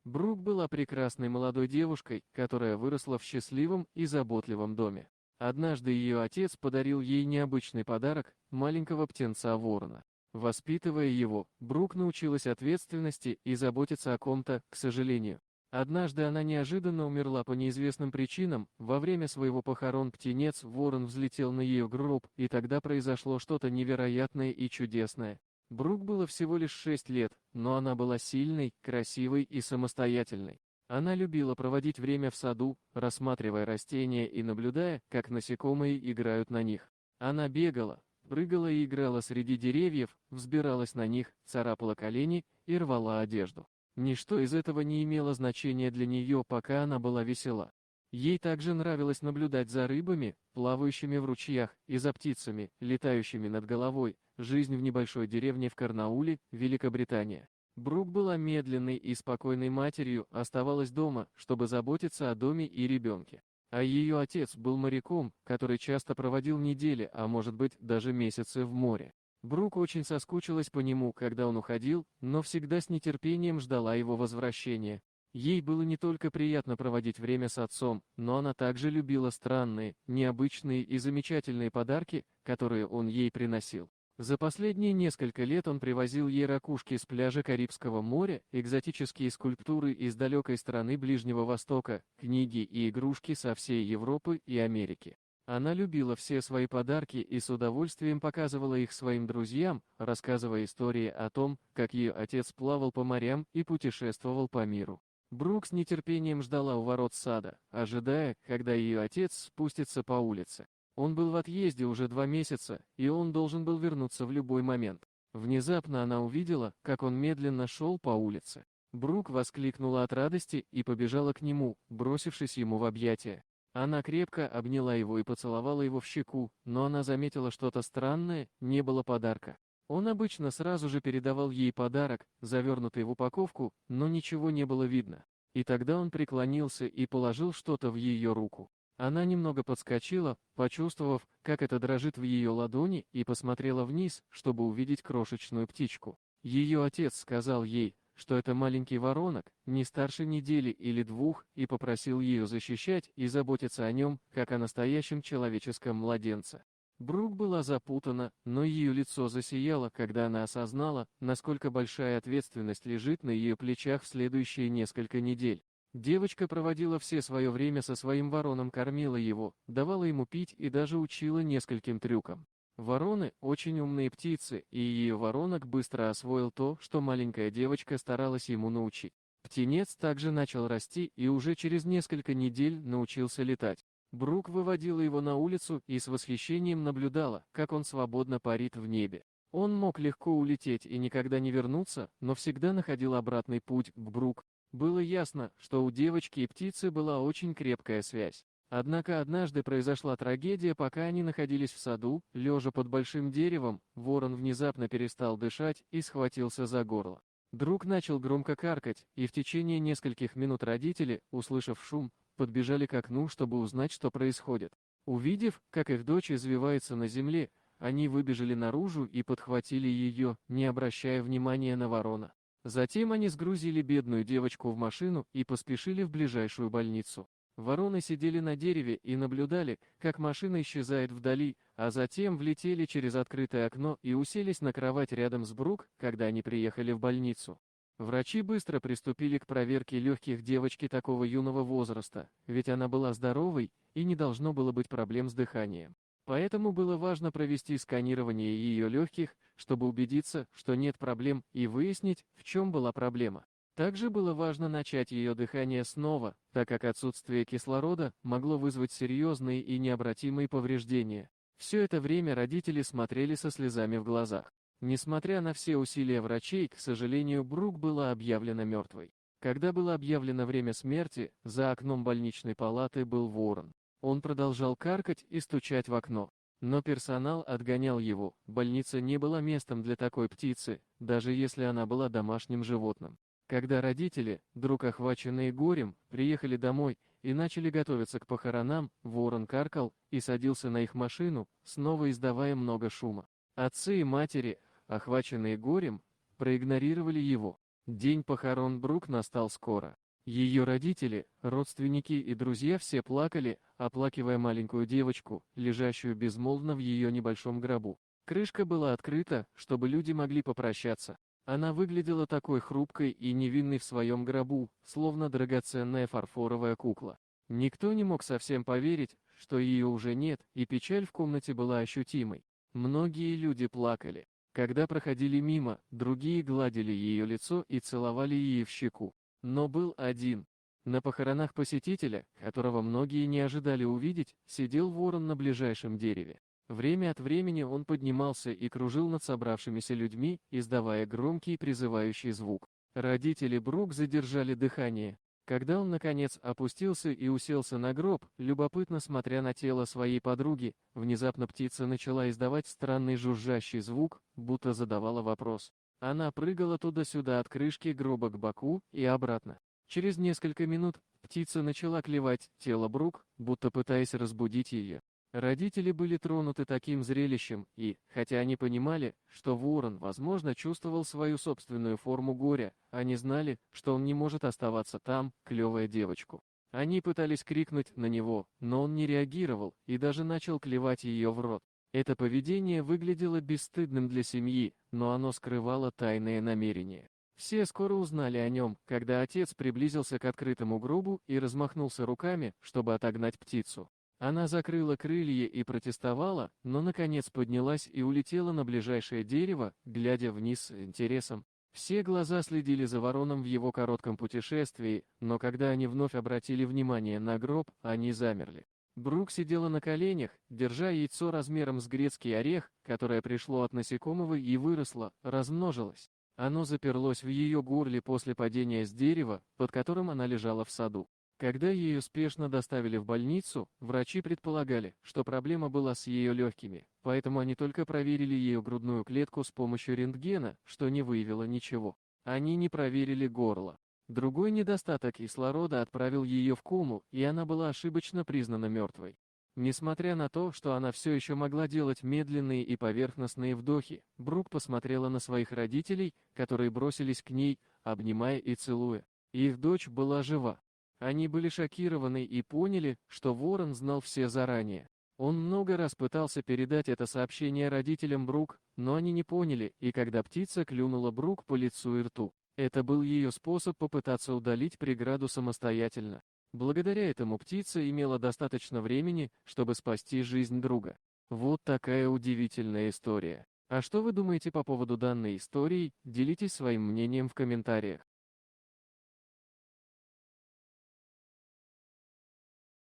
Брук была прекрасной молодой девушкой, которая выросла в счастливом и заботливом доме. Однажды ее отец подарил ей необычный подарок — маленького птенца-ворона. Воспитывая его, Брук научилась ответственности и заботиться о ком-то, к сожалению. Однажды она неожиданно умерла по неизвестным причинам, во время своего похорон птенец-ворон взлетел на ее гроб, и тогда произошло что-то невероятное и чудесное. Брук было всего лишь 6 лет, но она была сильной, красивой и самостоятельной. Она любила проводить время в саду, рассматривая растения и наблюдая, как насекомые играют на них. Она бегала, прыгала и играла среди деревьев, взбиралась на них, царапала колени и рвала одежду. Ничто из этого не имело значения для нее, пока она была весела. Ей также нравилось наблюдать за рыбами, плавающими в ручьях, и за птицами, летающими над головой. Жизнь в небольшой деревне в Корнауле, Великобритания. Брук была медленной и спокойной матерью, оставалась дома, чтобы заботиться о доме и ребенке. А ее отец был моряком, который часто проводил недели, а может быть даже месяцы в море. Брук очень соскучилась по нему, когда он уходил, но всегда с нетерпением ждала его возвращения. Ей было не только приятно проводить время с отцом, но она также любила странные, необычные и замечательные подарки, которые он ей приносил. За последние несколько лет он привозил ей ракушки с пляжа Карибского моря, экзотические скульптуры из далекой страны Ближнего Востока, книги и игрушки со всей Европы и Америки. Она любила все свои подарки и с удовольствием показывала их своим друзьям, рассказывая истории о том, как ее отец плавал по морям и путешествовал по миру. Брук с нетерпением ждала у ворот сада, ожидая, когда ее отец спустится по улице. Он был в отъезде уже 2 месяца, и он должен был вернуться в любой момент. Внезапно она увидела, как он медленно шел по улице. Брук воскликнула от радости и побежала к нему, бросившись ему в объятия. Она крепко обняла его и поцеловала его в щеку, но она заметила что-то странное, не было подарка. Он обычно сразу же передавал ей подарок, завернутый в упаковку, но ничего не было видно. И тогда он преклонился и положил что-то в ее руку. Она немного подскочила, почувствовав, как это дрожит в ее ладони, и посмотрела вниз, чтобы увидеть крошечную птичку. Ее отец сказал ей, что это маленький воронок, не старше недели или 2, и попросил ее защищать и заботиться о нем, как о настоящем человеческом младенце. Брук была запутана, но ее лицо засияло, когда она осознала, насколько большая ответственность лежит на ее плечах в следующие несколько недель. Девочка проводила все свое время со своим вороном, кормила его, давала ему пить и даже учила нескольким трюкам. Вороны – очень умные птицы, и ее воронок быстро освоил то, что маленькая девочка старалась ему научить. Птенец также начал расти и уже через несколько недель научился летать. Брук выводила его на улицу и с восхищением наблюдала, как он свободно парит в небе. Он мог легко улететь и никогда не вернуться, но всегда находил обратный путь к Брук. Было ясно, что у девочки и птицы была очень крепкая связь. Однако однажды произошла трагедия, пока они находились в саду, лежа под большим деревом, ворон внезапно перестал дышать и схватился за горло. Друг начал громко каркать, и в течение нескольких минут родители, услышав шум, подбежали к окну, чтобы узнать, что происходит. Увидев, как их дочь извивается на земле, они выбежали наружу и подхватили ее, не обращая внимания на ворона. Затем они сгрузили бедную девочку в машину и поспешили в ближайшую больницу. Вороны сидели на дереве и наблюдали, как машина исчезает вдали, а затем влетели через открытое окно и уселись на кровать рядом с Брук, когда они приехали в больницу. Врачи быстро приступили к проверке легких девочки такого юного возраста, ведь она была здоровой и не должно было быть проблем с дыханием. Поэтому было важно провести сканирование ее легких, чтобы убедиться, что нет проблем, и выяснить, в чем была проблема. Также было важно начать ее дыхание снова, так как отсутствие кислорода могло вызвать серьезные и необратимые повреждения. Все это время родители смотрели со слезами в глазах. Несмотря на все усилия врачей, к сожалению, Брук была объявлена мертвой. Когда было объявлено время смерти, за окном больничной палаты был ворон. Он продолжал каркать и стучать в окно. Но персонал отгонял его, больница не была местом для такой птицы, даже если она была домашним животным. Когда родители, вдруг охваченные горем, приехали домой и начали готовиться к похоронам, ворон каркал и садился на их машину, снова издавая много шума. Отцы и матери, охваченные горем, проигнорировали его. День похорон Брук настал скоро. Ее родители, родственники и друзья все плакали, оплакивая маленькую девочку, лежащую безмолвно в ее небольшом гробу. Крышка была открыта, чтобы люди могли попрощаться. Она выглядела такой хрупкой и невинной в своем гробу, словно драгоценная фарфоровая кукла. Никто не мог совсем поверить, что ее уже нет, и печаль в комнате была ощутимой. Многие люди плакали. Когда проходили мимо, другие гладили ее лицо и целовали ее в щеку. Но был один. На похоронах посетителя, которого многие не ожидали увидеть, сидел ворон на ближайшем дереве. Время от времени он поднимался и кружил над собравшимися людьми, издавая громкий призывающий звук. Родители Брук задержали дыхание. Когда он, наконец, опустился и уселся на гроб, любопытно смотря на тело своей подруги, внезапно птица начала издавать странный жужжащий звук, будто задавала вопрос. Она прыгала туда-сюда от крышки гроба к боку и обратно. Через несколько минут птица начала клевать тело Брук, будто пытаясь разбудить ее. Родители были тронуты таким зрелищем и, хотя они понимали, что ворон, возможно, чувствовал свою собственную форму горя, они знали, что он не может оставаться там, клевая девочку. Они пытались крикнуть на него, но он не реагировал и даже начал клевать ее в рот. Это поведение выглядело бесстыдным для семьи, но оно скрывало тайные намерения. Все скоро узнали о нем, когда отец приблизился к открытому гробу и размахнулся руками, чтобы отогнать птицу. Она закрыла крылья и протестовала, но наконец поднялась и улетела на ближайшее дерево, глядя вниз с интересом. Все глаза следили за вороном в его коротком путешествии, но когда они вновь обратили внимание на гроб, они замерли. Брук сидела на коленях, держа яйцо размером с грецкий орех, которое пришло от насекомого и выросло, размножилось. Оно заперлось в ее горле после падения с дерева, под которым она лежала в саду. Когда ее спешно доставили в больницу, врачи предполагали, что проблема была с ее легкими, поэтому они только проверили ее грудную клетку с помощью рентгена, что не выявило ничего. Они не проверили горло. Другой недостаток кислорода отправил ее в кому, и она была ошибочно признана мертвой. Несмотря на то, что она все еще могла делать медленные и поверхностные вдохи, Брук посмотрела на своих родителей, которые бросились к ней, обнимая и целуя. Их дочь была жива. Они были шокированы и поняли, что ворон знал все заранее. Он много раз пытался передать это сообщение родителям Брук, но они не поняли, и когда птица клюнула Брук по лицу и рту, это был ее способ попытаться удалить преграду самостоятельно. Благодаря этому птица имела достаточно времени, чтобы спасти жизнь друга. Вот такая удивительная история. А что вы думаете по поводу данной истории? Делитесь своим мнением в комментариях.